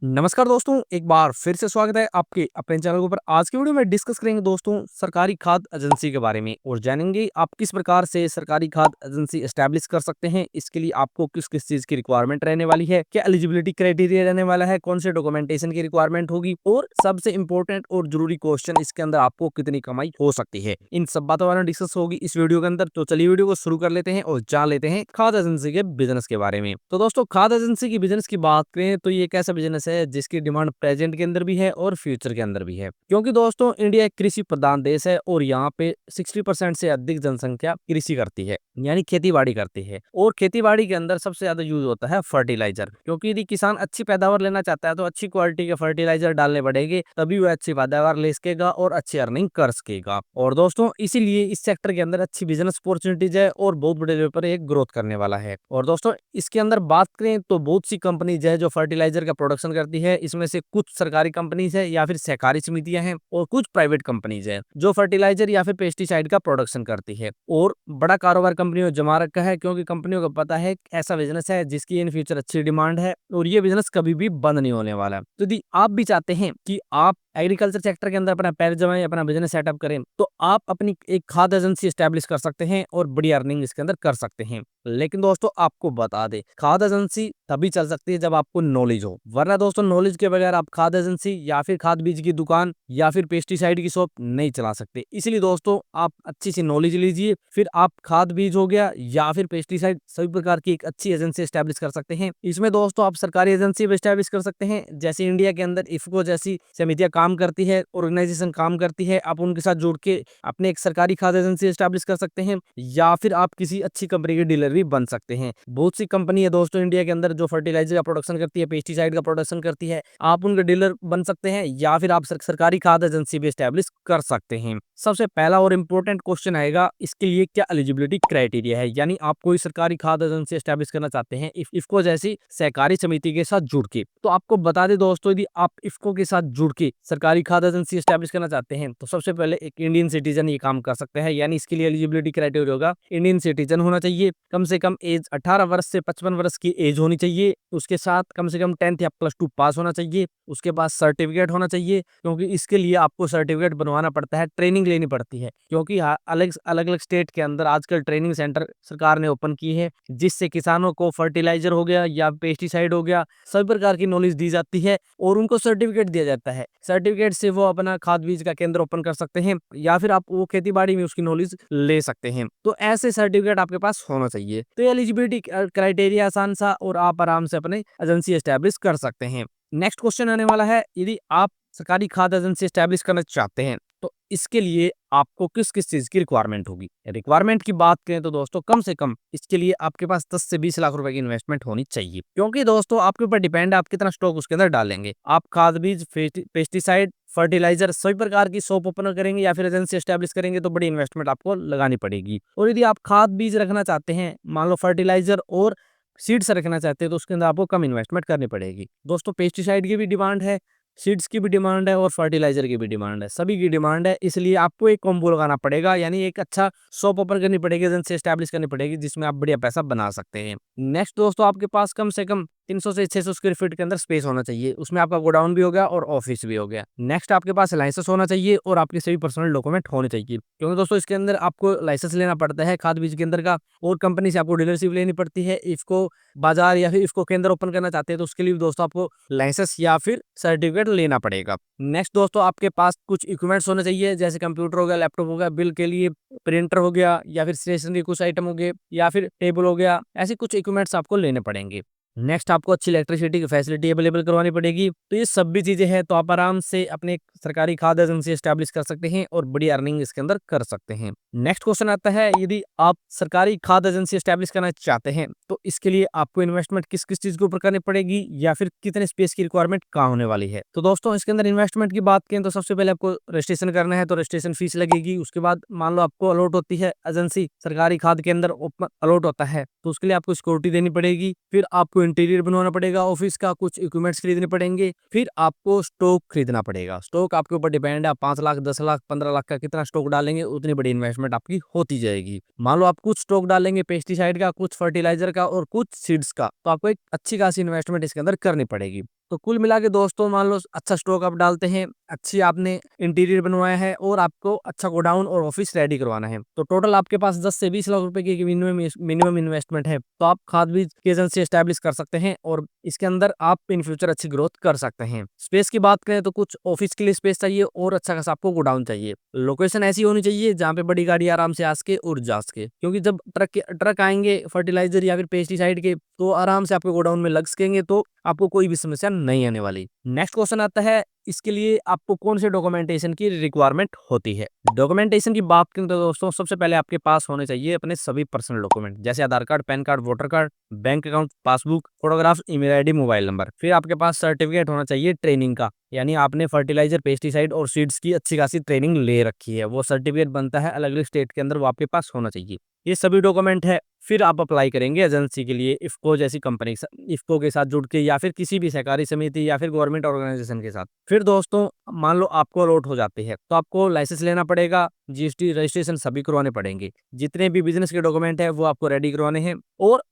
नमस्कार दोस्तों, एक बार फिर से स्वागत है आपके अपने चैनल के ऊपर। आज की वीडियो में डिस्कस करेंगे दोस्तों सरकारी खाद्य एजेंसी के बारे में और जानेंगे आप किस प्रकार से सरकारी खाद्य एजेंसी एस्टैब्लिश कर सकते हैं। इसके लिए आपको किस किस चीज की रिक्वायरमेंट रहने वाली है, क्या एलिजिबिलिटी क्राइटेरिया रहने वाला है, कौन से डॉक्यूमेंटेशन की रिक्वायरमेंट होगी और सबसे इंपॉर्टेंट और जरूरी क्वेश्चन इसके अंदर आपको कितनी कमाई हो सकती है। इन सब बातों बारे में डिस्कस होगी इस वीडियो के अंदर। तो चलिए वीडियो को शुरू कर लेते हैं और जान लेते हैं खाद्य एजेंसी के बिजनेस के बारे में। तो दोस्तों खाद्य एजेंसी की बिजनेस की बात करें तो ये एक ऐसा बिजनेस है जिसकी डिमांड प्रेजेंट के अंदर भी है और फ्यूचर के अंदर भी है, क्योंकि दोस्तों इंडिया एक कृषि प्रधान देश है और यहाँ पे 60% से अधिक जनसंख्या कृषि करती है, यानी खेती बाड़ी करती है। और खेती बाड़ी के अंदर सबसे ज्यादा यूज होता है फर्टिलाइजर, क्योंकि यदि किसान अच्छी पैदावार लेना चाहता है तो अच्छी क्वालिटी के फर्टिलाइजर डालने पड़ेंगे, तभी वह अच्छी पैदावार ले सकेगा और अच्छी अर्निंग कर सकेगा। और दोस्तों इसीलिए इस सेक्टर के अंदर अच्छी बिजनेस अपॉर्चुनिटीज है और बहुत बड़े लेवल पर एक ग्रोथ करने वाला है। और दोस्तों इसके अंदर बात करें तो बहुत सी कंपनीज है जो फर्टिलाइजर का प्रोडक्शन करती है। इसमें से कुछ सरकारी कंपनीज है या फिर सहकारी समितियां हैं और कुछ प्राइवेट कंपनीज है जो फर्टिलाइजर या फिर पेस्टिसाइड का प्रोडक्शन करती है। और बड़ा कारोबार कंपनियों जमा रखा है, क्योंकि कंपनियों को पता है ऐसा बिजनेस है जिसकी इन फ्यूचर अच्छी डिमांड है और ये बिजनेस कभी भी बंद नहीं होने वाला। तो यदि आप भी चाहते हैं कि आप एग्रीकल्चर सेक्टर के अंदर अपना पैर जमाएं, अपना बिजनेस सेटअप करें, तो आप अपनी एक खाद्य एजेंसी एस्टैब्लिश कर सकते हैं और बड़ी अर्निंग इसके अंदर कर सकते हैं। लेकिन दोस्तों आपको बता दें, खाद्य एजेंसी तभी चल सकती है जब आपको नॉलेज हो, वरना दोस्तों नॉलेज के बगैर आप खाद्य एजेंसी या फिर खाद बीज की दुकान या फिर पेस्टिसाइड की शॉप नहीं चला सकते। इसलिए दोस्तों आप अच्छी सी नॉलेज लीजिए, फिर आप खाद बीज हो गया या फिर पेस्टिसाइड सभी प्रकार की एक अच्छी एजेंसी एस्टैब्लिश कर सकते हैं। इसमें दोस्तों आप सरकारी एजेंसी भी एस्टैब्लिश कर सकते हैं, जैसे इंडिया के अंदर इफको जैसी समितियां काम करती है, ऑर्गेनाइजेशन काम करती है, आप उनके साथ जुड़ के अपने एक सरकारी खाद्य एजेंसी एस्टैब्लिश कर सकते हैं, या फिर आप किसी अच्छी कंपनी के डीलर भी बन सकते हैं। बहुत सी कंपनी है दोस्तों इंडिया के अंदर जो फर्टिलाइजर का प्रोडक्शन करती है, पेस्टिसाइड का प्रोडक्शन करती है, आप उनके डीलर बन सकते हैं या फिर आप सरकारी खाद्य एजेंसी भी एस्टैब्लिश कर सकते हैं। सबसे पहला और इम्पोर्टेंट क्वेश्चन आएगा इसके लिए क्या एलिजिबिलिटी क्राइटेरिया है, यानी आप कोई सरकारी खाद्य एजेंसी एस्टैब्लिश करना चाहते हैं इफको जैसी सहकारी समिति के साथ जुड़ के। तो आपको बता दें दोस्तों, यदि आप इफको के साथ जुड़ के सरकारी खाद्य एजेंसी एस्टैब्लिश करना चाहते हैं तो सबसे पहले एक इंडियन सिटीजन ये काम कर सकते हैं, यानी इसके लिए एलिजिबिलिटी क्राइटेरिया होगा इंडियन सिटीजन होना चाहिए, कम से कम एज 18 वर्ष से 55 वर्ष की एज होनी चाहिए, उसके साथ कम से कम 10th या +2 पास होना चाहिए, उसके बाद सर्टिफिकेट होना चाहिए, क्योंकि इसके लिए आपको सर्टिफिकेट बनवाना पड़ता है, ट्रेनिंग लेनी पड़ती है, क्योंकि अलग अलग अलग स्टेट के अंदर आजकल ट्रेनिंग सेंटर सरकार ने ओपन की है, जिससे किसानों को फर्टिलाइजर हो गया या पेस्टिसाइड हो गया सभी प्रकार की नॉलेज दी जाती है और उनको सर्टिफिकेट दिया जाता है। सर्टिफिकेट से वो अपना खाद बीज का केंद्र ओपन कर सकते हैं या फिर आप वो खेती बाड़ी में उसकी नॉलेज ले सकते हैं। तो ऐसे सर्टिफिकेट आपके पास होना चाहिए। तो ये एलिजिबिलिटी क्राइटेरिया आसान सा और आप आराम से अपने एजेंसी एस्टैब्लिश कर सकते हैं। नेक्स्ट क्वेश्चन आने वाला है, यदि आप सरकारी खाद्य एजेंसी एस्टैब्लिश करना चाहते हैं तो इसके लिए आपको किस किस चीज की रिक्वायरमेंट होगी। रिक्वायरमेंट की बात करें तो दोस्तों कम से कम इसके लिए आपके पास 10 से 20 लाख रुपए की इन्वेस्टमेंट होनी चाहिए, क्योंकि दोस्तों आपके ऊपर डिपेंड है आप कितना स्टॉक उसके अंदर डालेंगे। आप खाद बीज, पेस्टिसाइड, फर्टिलाइजर सभी प्रकार की शॉप ओपन करेंगे या फिर एजेंसी एस्टैब्लिश करेंगे तो बड़ी इन्वेस्टमेंट आपको लगानी पड़ेगी। और यदि आप खाद बीज रखना चाहते हैं, मान लो फर्टिलाइजर और सीड्स रखना चाहते हैं, तो उसके अंदर आपको कम इन्वेस्टमेंट करनी पड़ेगी। दोस्तों पेस्टिसाइड की भी डिमांड है, सीड्स की भी डिमांड है और फर्टिलाइजर की भी डिमांड है, सभी की डिमांड है, इसलिए आपको एक कॉम्बो लगाना पड़ेगा, यानी एक अच्छा शॉप ओपन करनी पड़ेगी, एजेंसी एस्टैब्लिश करनी पड़ेगी, जिसमें आप बढ़िया पैसा बना सकते हैं। नेक्स्ट दोस्तों आपके पास कम से कम 300 से 600 स्क्वायर फीट के अंदर स्पेस होना चाहिए, उसमें आपका गोडाउन भी हो गया और ऑफिस भी हो गया। नेक्स्ट आपके पास लाइसेंस होना चाहिए और आपके सभी पर्सनल डॉक्यूमेंट होने चाहिए, क्योंकि दोस्तों इसके अंदर आपको लाइसेंस लेना पड़ता है खाद बीज के अंदर का, और कंपनी से आपको डीलरशिप लेनी पड़ती है। इसको बाजार या फिर इसको केंद्र ओपन करना चाहते हैं तो उसके लिए दोस्तों आपको लाइसेंस या फिर सर्टिफिकेट लेना पड़ेगा। नेक्स्ट दोस्तों आपके पास कुछ इक्विपमेंट्स होने चाहिए, जैसे कंप्यूटर हो गया, लैपटॉप हो गया, बिल के लिए प्रिंटर हो गया, या फिर स्टेशनरी कुछ आइटम हो गए, या फिर टेबल हो गया, ऐसे कुछ इक्विपमेंट्स आपको लेने पड़ेंगे। नेक्स्ट आपको अच्छी इलेक्ट्रिसिटी की फैसिलिटी अवेलेबल करवानी पड़ेगी। तो ये सब भी चीजें हैं, तो आप आराम से अपने सरकारी खाद्य एजेंसी एस्टैब्लिश कर सकते हैं और बड़ी अर्निंग इसके अंदर कर सकते हैं। नेक्स्ट क्वेश्चन आता है, यदि आप सरकारी खाद्य एजेंसी एस्टैब्लिश करना चाहते हैं तो इसके लिए आपको इन्वेस्टमेंट किस किस चीज के ऊपर करनी पड़ेगी या फिर कितने स्पेस की रिक्वायरमेंट कहाँ होने वाली है। तो दोस्तों इसके अंदर इन्वेस्टमेंट की बात करें तो सबसे पहले आपको रजिस्ट्रेशन करना है, तो रजिस्ट्रेशन फीस लगेगी। उसके बाद मान लो आपको अलॉट होती है एजेंसी, सरकारी खाद के अंदर अलॉट होता है, तो उसके लिए आपको सिक्योरिटी देनी पड़ेगी। फिर आपको इंटीरियर बनवाना पड़ेगा ऑफिस का, कुछ इक्विपमेंट्स खरीदने पड़ेंगे, फिर आपको स्टॉक खरीदना पड़ेगा। स्टॉक आपके ऊपर डिपेंड है, आप 5 लाख, 10 लाख, 15 लाख का कितना स्टॉक डालेंगे उतनी बड़ी इन्वेस्टमेंट आपकी होती जाएगी। मान लो आप कुछ स्टॉक डालेंगे पेस्टिसाइड का, कुछ फर्टिलाइजर का और कुछ सीड्स का, तो आपको एक अच्छी खासी इन्वेस्टमेंट इसके अंदर करनी पड़ेगी। तो कुल मिला के दोस्तों मान लो अच्छा स्टॉक आप डालते हैं, अच्छी आपने इंटीरियर बनवाया है और आपको अच्छा गोडाउन और ऑफिस रेडी करवाना है, तो टोटल आपके पास 10 से 20 लाख रुपए की मिनिमम इन्वेस्टमेंट है, तो आप खाद बीज की एजेंसी एस्टैब्लिश कर सकते हैं और इसके अंदर आप इन फ्यूचर अच्छी ग्रोथ कर सकते हैं। स्पेस की बात करें तो कुछ ऑफिस के लिए स्पेस चाहिए और अच्छा खासा आपको गोडाउन चाहिए। लोकेशन ऐसी होनी चाहिए जहाँ पे बड़ी गाड़ी आराम से आ सके और जा सके, क्योंकि जब ट्रक आएंगे फर्टिलाइजर या फिर पेस्टिसाइड के तो आराम से आपके गोडाउन में लग सकेंगे, तो आपको कोई भी समस्या नहीं आने वाली। नेक्स्ट क्वेश्चन आता है, इसके लिए आपको कौन से डॉक्यूमेंटेशन की रिक्वायरमेंट होती है। डॉक्यूमेंटेशन की बात करें तो दोस्तों सबसे पहले आपके पास होने चाहिए अपने सभी पर्सनल डॉक्यूमेंट, जैसे Aadhaar card, PAN card, voter card, bank account, passbook, photograph, email ID, mobile number. फिर आपके पास सर्टिफिकेट होना चाहिए ट्रेनिंग का, यानी आपने फर्टिलाइजर, पेस्टिसाइड और सीड्स की अच्छी खासी ट्रेनिंग ले रखी है, वो सर्टिफिकेट बनता है अलग अलग स्टेट के अंदर, वो आपके पास होना चाहिए। ये सभी डॉक्यूमेंट है। फिर आप अप्लाई करेंगे एजेंसी के लिए इफ्को जैसी कंपनी, इफ्को के साथ जुड़ के या फिर किसी भी सहकारी समिति या फिर गवर्नमेंट ऑर्गेनाइजेशन के साथ। फिर दोस्तों मान लो आपको अलॉट हो जाती है, तो आपको लाइसेंस लेना पड़ेगा, जीएसटी रजिस्ट्रेशन सभी करवाने पड़ेंगे, जितने भी बिजनेस के डॉक्यूमेंट है वो आपको रेडी करवाने हैं। और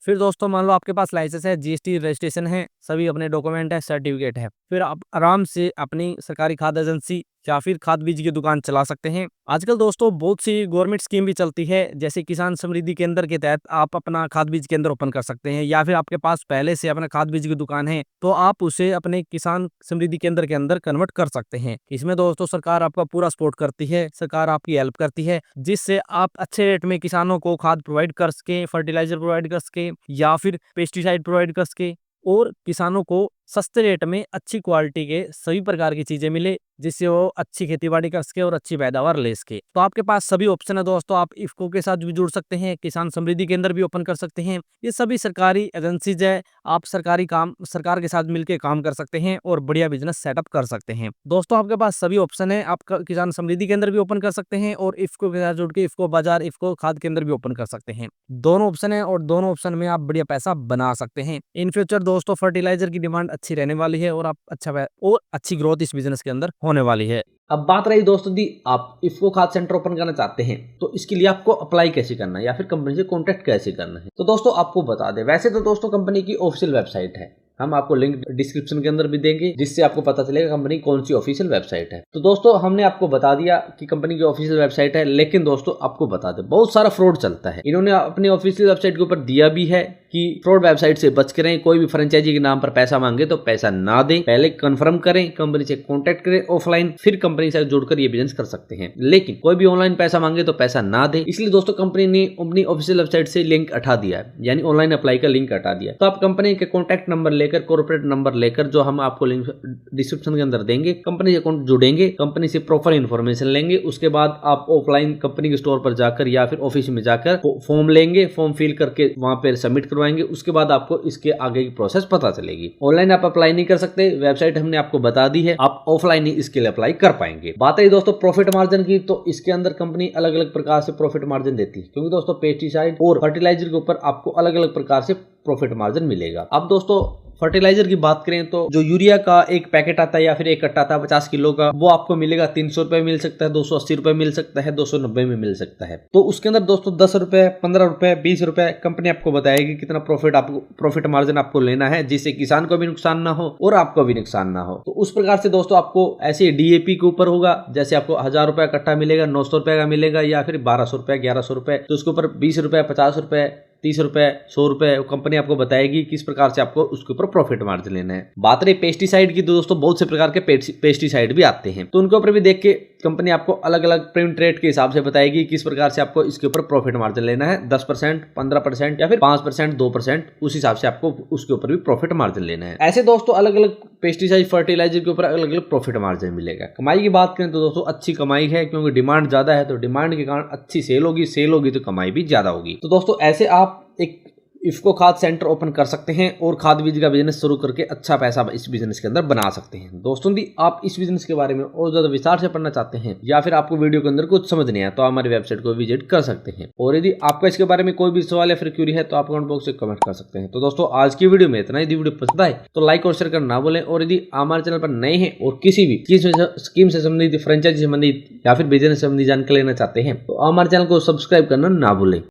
फिर दोस्तों मान लो आपके पास लाइसेंस है, जीएसटी रजिस्ट्रेशन है, सभी अपने डॉक्यूमेंट है, सर्टिफिकेट है, फिर आप आराम से अपनी सरकारी खाद एजेंसी या फिर खाद बीज की दुकान चला सकते हैं। आजकल दोस्तों बहुत सी गवर्नमेंट स्कीम भी चलती है, जैसे किसान समृद्धि केंद्र के तहत आप अपना खाद बीज केंद्र ओपन कर सकते हैं, या फिर आपके पास पहले से अपना खाद बीज की दुकान है तो आप उसे अपने किसान समृद्धि केंद्र के अंदर कन्वर्ट कर सकते हैं। इसमें दोस्तों सरकार आपका पूरा सपोर्ट करती है, सरकार आपकी हेल्प करती है, जिससे आप अच्छे रेट में किसानों को खाद प्रोवाइड कर सके, फर्टिलाइजर प्रोवाइड कर सके या फिर पेस्टिसाइड प्रोवाइड कर सके, और किसानों को सस्ते रेट में अच्छी क्वालिटी के सभी प्रकार की चीजें मिले, जिससे वो अच्छी खेतीबाड़ी कर सके और अच्छी पैदावार ले सके। तो आपके पास सभी ऑप्शन है दोस्तों, आप इफ्को के साथ भी जुड़ सकते हैं, किसान समृद्धि केंद्र भी ओपन कर सकते हैं, ये सभी सरकारी एजेंसीज है, आप सरकार के साथ मिलकर काम कर सकते हैं और बढ़िया बिजनेस सेटअप कर सकते हैं। दोस्तों आपके पास सभी ऑप्शन है, आप किसान समृद्धि केंद्र भी ओपन कर सकते हैं और इफ्को के साथ जुड़ के इफ्को बाजार, इफ्को खाद केंद्र भी ओपन कर सकते हैं। दोनों ऑप्शन है और दोनों ऑप्शन में आप बढ़िया पैसा बना सकते हैं। इन फ्यूचर दोस्तों फर्टिलाइजर की डिमांड अच्छी रहने वाली है और अच्छी ग्रोथ इस बिजनेस के अंदर होने वाली है। अब बात रही दोस्तों दी, आप इफ्को खाद सेंटर ओपन करना चाहते हैं तो इसके लिए आपको अप्लाई कैसे करना है या फिर कंपनी से कॉन्टैक्ट कैसे करना है। तो दोस्तों आपको बता दें, वैसे तो दोस्तों कंपनी की ऑफिशियल वेबसाइट है, हम आपको लिंक डिस्क्रिप्शन के अंदर भी देंगे, जिससे आपको पता चलेगा कंपनी कौन सी ऑफिशियल वेबसाइट है। तो दोस्तों हमने आपको बता दिया कि कंपनी की ऑफिशियल वेबसाइट है, लेकिन दोस्तों आपको बता दें बहुत सारा फ्रॉड चलता है। इन्होंने अपनी ऑफिशियल वेबसाइट के ऊपर दिया भी है कि फ्रॉड वेबसाइट से बच करें, कोई भी फ्रेंचाइजी के नाम पर पैसा मांगे तो पैसा ना दें, पहले कंफर्म करें, कंपनी से कॉन्टैक्ट करें ऑफलाइन, फिर कंपनी से जुड़कर ये बिजनेस कर सकते हैं। लेकिन कोई भी ऑनलाइन पैसा मांगे तो पैसा ना दे, इसलिए दोस्तों कंपनी ने अपनी ऑफिशियल वेबसाइट से लिंक हटा दिया है, यानी ऑनलाइन अप्लाई का लिंक हटा दिया। तो आप कंपनी के कॉन्टैक्ट नंबर लेकर, कॉर्पोरेट नंबर लेकर, जो हम आपको लिंक डिस्क्रिप्शन के अंदर देंगे, कंपनी से अकाउंट जुड़ेंगे, कंपनी से प्रॉपर इन्फॉर्मेशन लेंगे, उसके बाद आप ऑफलाइन कंपनी के स्टोर पर जाकर या फिर ऑफिस में जाकर फॉर्म लेंगे, फॉर्म फिल करके वहां पर सबमिट करवाएंगे, उसके बाद आपको इसके आगे की प्रोसेस पता चलेगी। ऑनलाइन आप अप्लाई नहीं कर सकते, वेबसाइट हमने आपको बता दी है, आप ऑफलाइन ही इसके लिए अप्लाई कर पाएंगे। बात है दोस्तों प्रॉफिट मार्जिन की, तो इसके अंदर कंपनी अलग अलग प्रकार से प्रॉफिट मार्जिन देती है, क्योंकि दोस्तों पेस्टिसाइड और फर्टिलाइजर के ऊपर आपको अलग अलग प्रकार से प्रॉफिट मार्जिन मिलेगा। अब दोस्तों फर्टिलाइजर की बात करें तो जो यूरिया का एक पैकेट आता है या फिर एक कट्टा आता है 50 किलो का, वो आपको मिलेगा 300 रुपए मिल सकता है, 280 रुपए मिल सकता है, 290 में मिल सकता है। तो उसके अंदर दोस्तों 10 रुपए, 15 रुपए, 20 रुपए कंपनी आपको बताएगी कितना प्रॉफिट मार्जिन आपको लेना है, जिससे किसान को भी नुकसान ना हो और आपको भी नुकसान ना हो। तो उस प्रकार से दोस्तों आपको ऐसे डीएपी के ऊपर होगा, जैसे आपको 1000 रुपए कट्टा मिलेगा, 900 रुपए का मिलेगा, या फिर 1200 रुपए, 1100 रुपए, तो उसके ऊपर 20 रुपए, 50 रुपए, 30 रुपए, 100 रुपए कंपनी आपको बताएगी किस प्रकार से आपको उसके ऊपर प्रॉफिट मार्जिन लेना है। बात रही पेस्टिसाइड की, तो दोस्तों बहुत से प्रकार के पेस्टिसाइड भी आते हैं, तो उनके ऊपर भी देख के कंपनी आपको अलग अलग प्रिंट रेट के हिसाब से बताएगी किस प्रकार से आपको इसके ऊपर प्रॉफिट मार्जिन लेना है, 10%, 15% या फिर 5%, 2%, उस हिसाब से आपको उसके ऊपर भी प्रॉफिट मार्जिन लेना है। ऐसे दोस्तों अलग अलग पेस्टिसाइड, फर्टिलाइजर के ऊपर अलग अलग प्रॉफिट मार्जिन मिलेगा। कमाई की बात करें तो दोस्तों अच्छी कमाई है, क्योंकि डिमांड ज्यादा है, तो डिमांड के कारण अच्छी सेल होगी तो कमाई भी ज्यादा होगी। तो दोस्तों ऐसे आप एक इफ्को खाद सेंटर ओपन कर सकते हैं और खाद बीज का बिजनेस शुरू करके अच्छा पैसा इस बिजनेस के अंदर बना सकते हैं। दोस्तों यदि आप इस बिजनेस के बारे में और ज्यादा विस्तार से पढ़ना चाहते हैं या फिर आपको वीडियो के अंदर कुछ समझ नहीं आया, तो हमारी वेबसाइट को विजिट कर सकते हैं। और यदि आपका इसके बारे में कोई भी सवाल या फिर क्यूरी है तो आप कमेंट बॉक्स में कमेंट कर सकते हैं। तो दोस्तों आज की वीडियो में इतना ही। यदि वीडियो पसंद आए तो लाइक और शेयर करना ना भूलें, और यदि हमारे चैनल पर नए हैं और किसी भी स्कीम से संबंधित, फ्रेंचाइजी से संबंधित या फिर बिजनेस से संबंधित जानकारी लेना चाहते हैं तो हमारे चैनल को सब्सक्राइब करना ना भूलें।